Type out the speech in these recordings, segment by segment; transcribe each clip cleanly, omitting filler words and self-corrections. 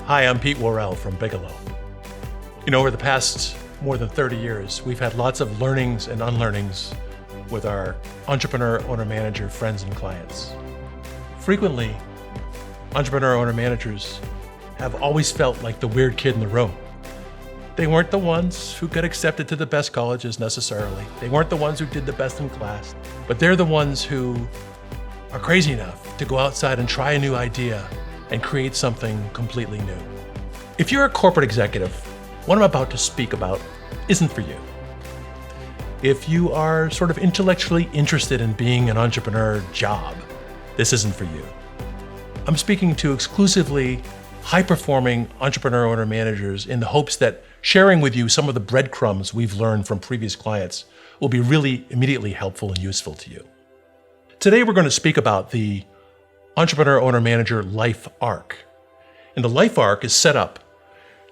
Hi, I'm Pete Worrell from Bigelow. Over the past more than 30 years, we've had lots of learnings and unlearnings with our entrepreneur, owner, manager, friends, and clients. Frequently, entrepreneur, owner, managers have always felt like the weird kid in the room. They weren't the ones who got accepted to the best colleges necessarily. They weren't the ones who did the best in class, but they're the ones who are crazy enough to go outside and try a new idea and create something completely new. If you're a corporate executive, what I'm about to speak about isn't for you. If you are sort of intellectually interested in being an entrepreneur job, this isn't for you. I'm speaking to exclusively high-performing entrepreneur owner managers in the hopes that sharing with you some of the breadcrumbs we've learned from previous clients will be really immediately helpful and useful to you. Today we're going to speak about the entrepreneur owner manager life arc. And the life arc is set up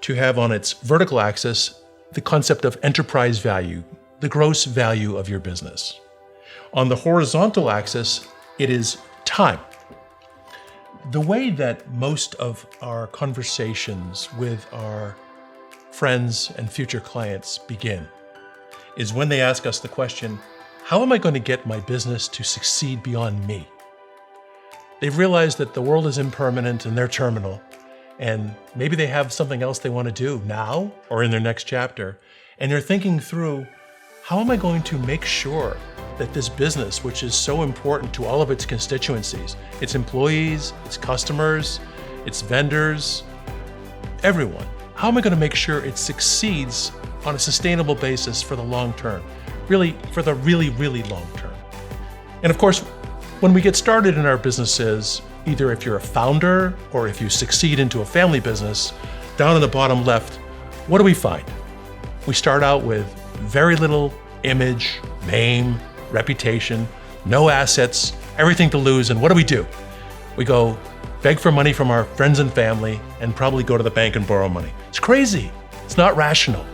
to have on its vertical axis the concept of enterprise value, the gross value of your business. On the horizontal axis, it is time. The way that most of our conversations with our friends and future clients begin is when they ask us the question, how am I going to get my business to succeed beyond me? They've realized that the world is impermanent and they're terminal, and maybe they have something else they want to do now or in their next chapter, and they're thinking through, how am I going to make sure that this business, which is so important to all of its constituencies, its employees, its customers, its vendors, everyone, how am I going to make sure it succeeds on a sustainable basis for the long term? Really, for the really, really long term. And of course, when we get started in our businesses, either if you're a founder or if you succeed into a family business, down in the bottom left, what do we find? We start out with very little image, name, reputation, no assets, everything to lose, and what do? We go beg for money from our friends and family and probably go to the bank and borrow money. It's crazy. It's not rational,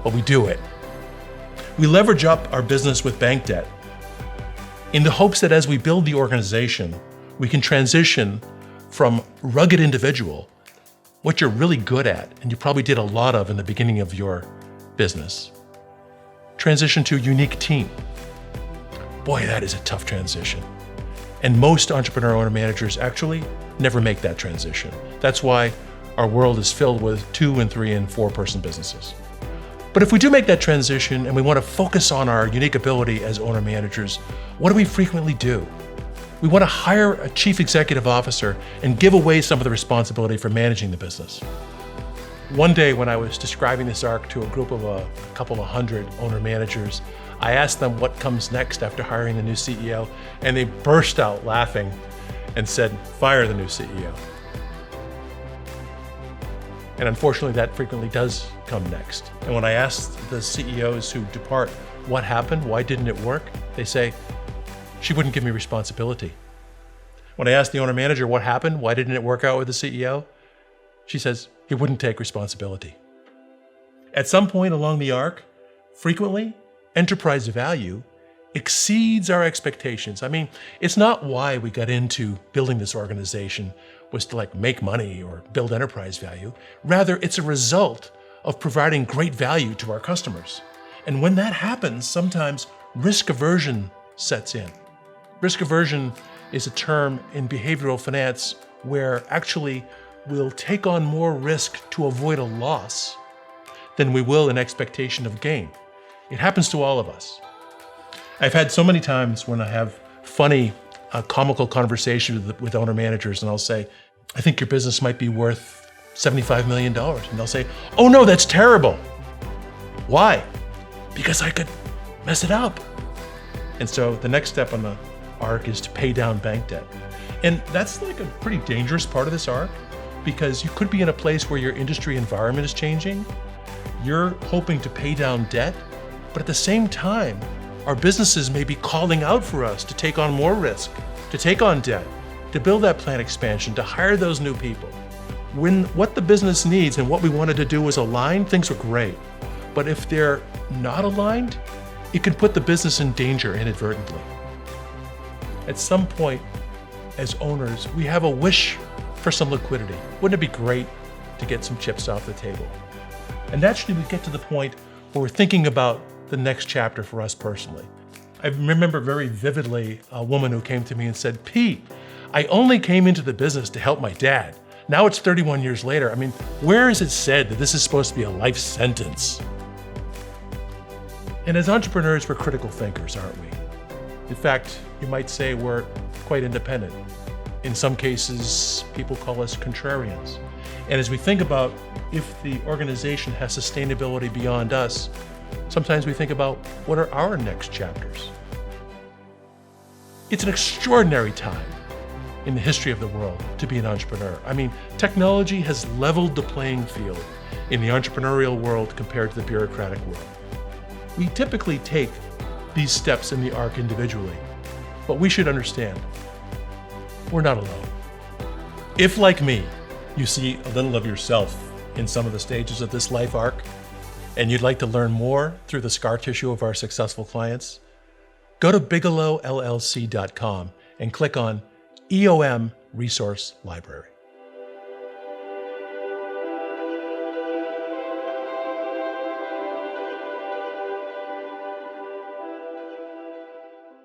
but we do it. We leverage up our business with bank debt in the hopes that as we build the organization, we can transition from rugged individual, what you're really good at, and you probably did a lot of in the beginning of your business, transition to unique team. Boy, that is a tough transition. And most entrepreneur owner managers actually never make that transition. That's why our world is filled with 2 and 3 and 4 person businesses. But if we do make that transition and we want to focus on our unique ability as owner managers, what do we frequently do? We want to hire a chief executive officer and give away some of the responsibility for managing the business. One day when I was describing this arc to a group of a couple of hundred owner managers, I asked them what comes next after hiring the new CEO, and they burst out laughing and said, fire the new CEO. And unfortunately, that frequently does come next. And when I asked the CEOs who depart, what happened? Why didn't it work? They say, she wouldn't give me responsibility. When I asked the owner manager what happened, why didn't it work out with the CEO? She says, he wouldn't take responsibility. At some point along the arc, frequently, enterprise value exceeds our expectations. I mean, it's not why we got into building this organization was to make money or build enterprise value. Rather, it's a result of providing great value to our customers. And when that happens, sometimes risk aversion sets in. Risk aversion is a term in behavioral finance where actually we'll take on more risk to avoid a loss than we will in expectation of gain. It happens to all of us. I've had so many times when I have funny, comical conversations with owner managers, and I'll say, I think your business might be worth $75 million. And they'll say, oh no, that's terrible. Why? Because I could mess it up. And so the next step on the arc is to pay down bank debt. And that's a pretty dangerous part of this arc, because you could be in a place where your industry environment is changing. You're hoping to pay down debt, but at the same time, our businesses may be calling out for us to take on more risk, to take on debt, to build that plant expansion, to hire those new people. When what the business needs and what we wanted to do was aligned, things are great. But if they're not aligned, it can put the business in danger inadvertently. At some point, as owners, we have a wish for some liquidity. Wouldn't it be great to get some chips off the table. And naturally, we get to the point where we're thinking about the next chapter for us personally. I remember very vividly a woman who came to me and said, "Pete, I only came into the business to help my dad. Now it's 31 years later. I mean, where is it said that this is supposed to be a life sentence?" And as entrepreneurs, we're critical thinkers, aren't we? In fact, you might say we're quite independent. In some cases, people call us contrarians. And as we think about if the organization has sustainability beyond us, sometimes we think about what are our next chapters. It's an extraordinary time in the history of the world to be an entrepreneur. I mean, technology has leveled the playing field in the entrepreneurial world compared to the bureaucratic world. We typically take these steps in the arc individually, but we should understand we're not alone. If, like me, you see a little of yourself in some of the stages of this life arc, and you'd like to learn more through the scar tissue of our successful clients, go to bigelowllc.com and click on EOM Resource Library.